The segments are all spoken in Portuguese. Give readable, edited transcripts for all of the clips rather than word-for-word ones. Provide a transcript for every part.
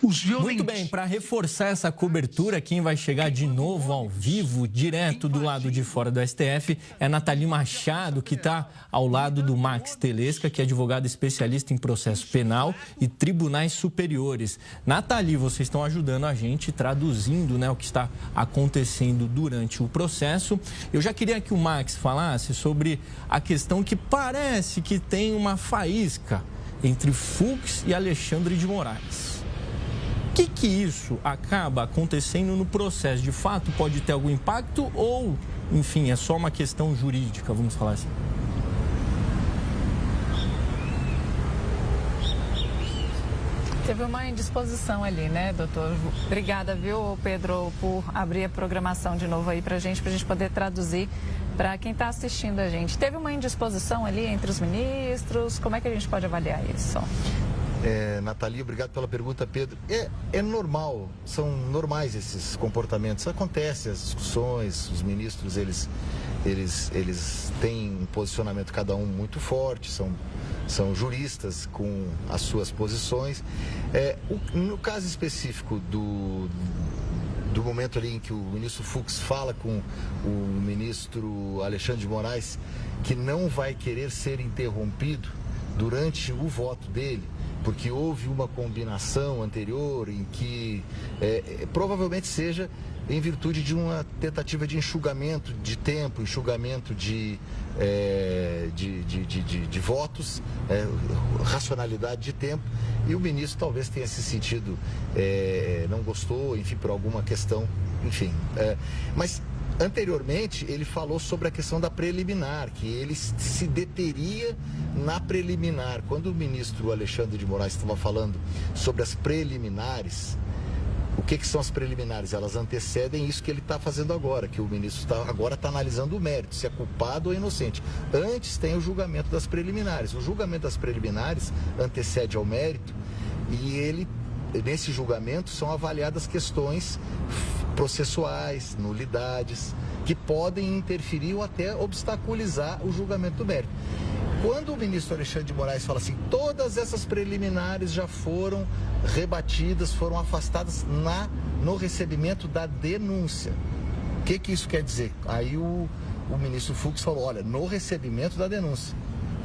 Muito bem, para reforçar essa cobertura, quem vai chegar de novo ao vivo, direto do lado de fora do STF, é Nathalie Machado, que está ao lado do Max Telesca, que é advogado especialista em processo penal e tribunais superiores. Nathalie, vocês estão ajudando a gente, traduzindo, né, o que está acontecendo durante o processo. Eu já queria que o Max falasse sobre a questão que parece que tem uma faísca entre Fux e Alexandre de Moraes. O que isso acaba acontecendo no processo? De fato, pode ter algum impacto ou, enfim, é só uma questão jurídica, vamos falar assim? Teve uma indisposição ali, né, doutor? Obrigada, viu, Pedro, por abrir a programação de novo aí pra gente poder traduzir para quem está assistindo a gente. Teve uma indisposição ali entre os ministros? Como é que a gente pode avaliar isso? Nathalie, obrigado pela pergunta, Pedro. É normal, são normais esses comportamentos. Acontece as discussões, os ministros, eles têm um posicionamento cada um muito forte, são juristas com as suas posições. No caso específico do momento ali em que o ministro Fux fala com o ministro Alexandre de Moraes que não vai querer ser interrompido durante o voto dele, porque houve uma combinação anterior em que provavelmente seja em virtude de uma tentativa de enxugamento de tempo, enxugamento de votos, racionalidade de tempo, e o ministro talvez tenha se sentido, não gostou, enfim, por alguma questão, enfim. Mas anteriormente ele falou sobre a questão da preliminar, que ele se deteria na preliminar. Quando o ministro Alexandre de Moraes estava falando sobre as preliminares, o que são as preliminares? Elas antecedem isso que ele está fazendo agora, que o ministro agora está analisando o mérito, se é culpado ou inocente. Antes tem o julgamento das preliminares. O julgamento das preliminares antecede ao mérito e nesse julgamento são avaliadas questões processuais, nulidades, que podem interferir ou até obstaculizar o julgamento do mérito. Quando o ministro Alexandre de Moraes fala assim, todas essas preliminares já foram rebatidas, foram afastadas no recebimento da denúncia. O que isso quer dizer? Aí o ministro Fux falou, olha, no recebimento da denúncia.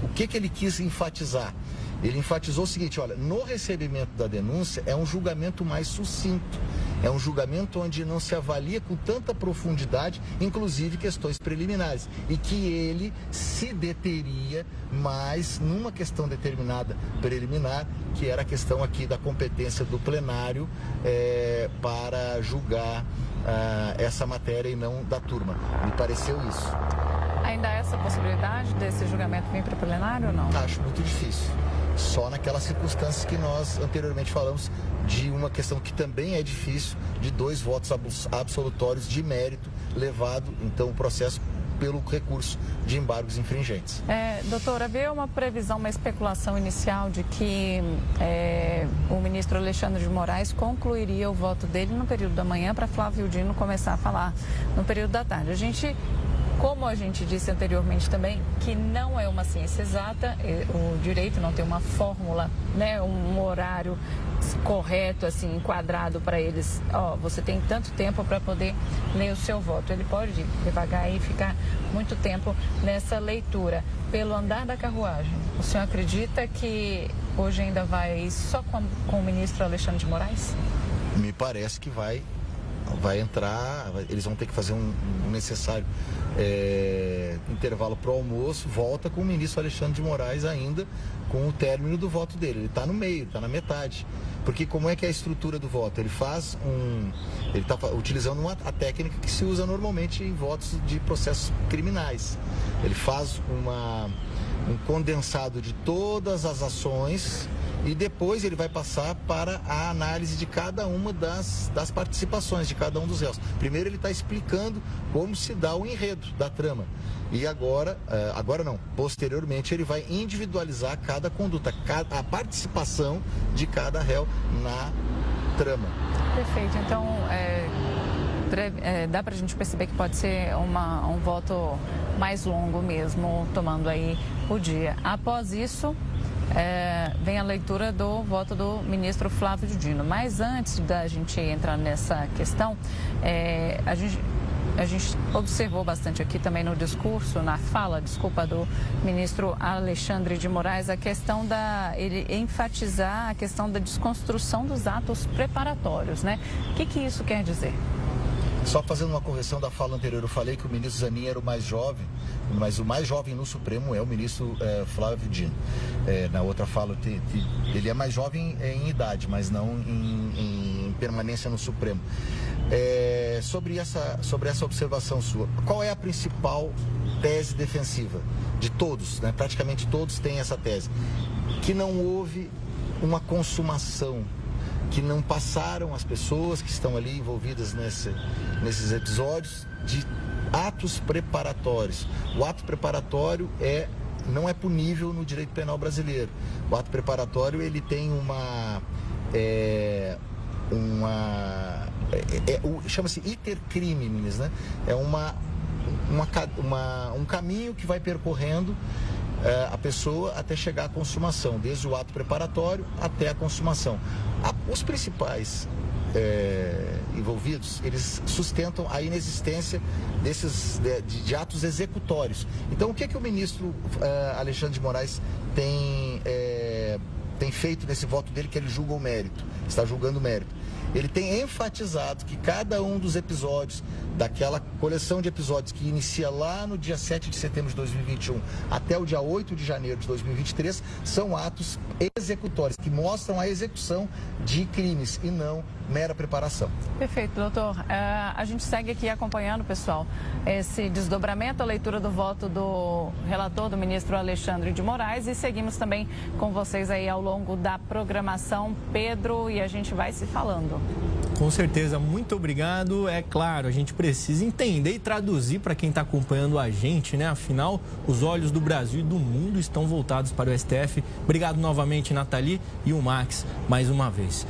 O que ele quis enfatizar? Ele enfatizou o seguinte, olha, no recebimento da denúncia é um julgamento mais sucinto, é um julgamento onde não se avalia com tanta profundidade, inclusive questões preliminares, e que ele se deteria mais numa questão determinada preliminar, que era a questão aqui da competência do plenário para julgar essa matéria e não da turma. Me pareceu isso. Ainda há essa possibilidade desse julgamento vir para o plenário ou não? Acho muito difícil. Só naquelas circunstâncias que nós anteriormente falamos, de uma questão que também é difícil, de 2 votos absolutórios de mérito levado, então, o processo pelo recurso de embargos infringentes. Doutora, havia uma previsão, uma especulação inicial de que o ministro Alexandre de Moraes concluiria o voto dele no período da manhã para Flávio Dino começar a falar no período da tarde. Como a gente disse anteriormente também, que não é uma ciência exata, o direito não tem uma fórmula, né, um horário correto, assim, enquadrado para eles. Você tem tanto tempo para poder ler o seu voto. Ele pode devagar e ficar muito tempo nessa leitura. Pelo andar da carruagem, o senhor acredita que hoje ainda vai só com o ministro Alexandre de Moraes? Me parece que vai entrar, eles vão ter que fazer um necessário intervalo para o almoço, volta com o ministro Alexandre de Moraes ainda com o término do voto dele. Ele está no meio, está na metade. Porque como é que é a estrutura do voto? Ele está utilizando a técnica que se usa normalmente em votos de processos criminais. Ele faz um condensado de todas as ações e depois ele vai passar para a análise de cada uma das participações de cada um dos réus. Primeiro ele está explicando como se dá o enredo da trama. E agora não, posteriormente ele vai individualizar cada conduta, a participação de cada réu na trama. Perfeito, então dá para a gente perceber que pode ser um voto mais longo mesmo, tomando aí o dia. Após isso, vem a leitura do voto do ministro Flávio Dino. Mas antes da gente entrar nessa questão, a gente observou bastante aqui também no discurso, na fala, do ministro Alexandre de Moraes, a questão ele enfatizar a questão da desconstrução dos atos preparatórios, né? O que isso quer dizer? Só fazendo uma correção da fala anterior, eu falei que o ministro Zanin era o mais jovem, mas o mais jovem no Supremo é o ministro Flávio Dino. Na outra fala, ele é mais jovem em idade, mas não em permanência no Supremo. Sobre essa observação sua, qual é a principal tese defensiva de todos, né? Praticamente todos têm essa tese, que não houve uma consumação, que não passaram as pessoas que estão ali envolvidas nesses episódios de atos preparatórios. O ato preparatório não é punível no direito penal brasileiro. O ato preparatório, ele tem chama-se iter criminis, né? É um caminho que vai percorrendo a pessoa até chegar à consumação, desde o ato preparatório até a consumação. Os principais envolvidos, eles sustentam a inexistência de atos executórios. Então, o que o ministro Alexandre de Moraes tem feito nesse voto dele, que ele julga o mérito, está julgando o mérito? Ele tem enfatizado que cada um dos episódios, daquela coleção de episódios que inicia lá no dia 7 de setembro de 2021 até o dia 8 de janeiro de 2023, são atos executórios, que mostram a execução de crimes e não mera preparação. Perfeito, doutor. A gente segue aqui acompanhando, pessoal, esse desdobramento, a leitura do voto do relator, do ministro Alexandre de Moraes, e seguimos também com vocês aí ao longo da programação, Pedro, e a gente vai se falando. Com certeza, muito obrigado. É claro, a gente precisa entender e traduzir para quem está acompanhando a gente, né? Afinal, os olhos do Brasil e do mundo estão voltados para o STF. Obrigado novamente, Nathalie, e o Max, mais uma vez.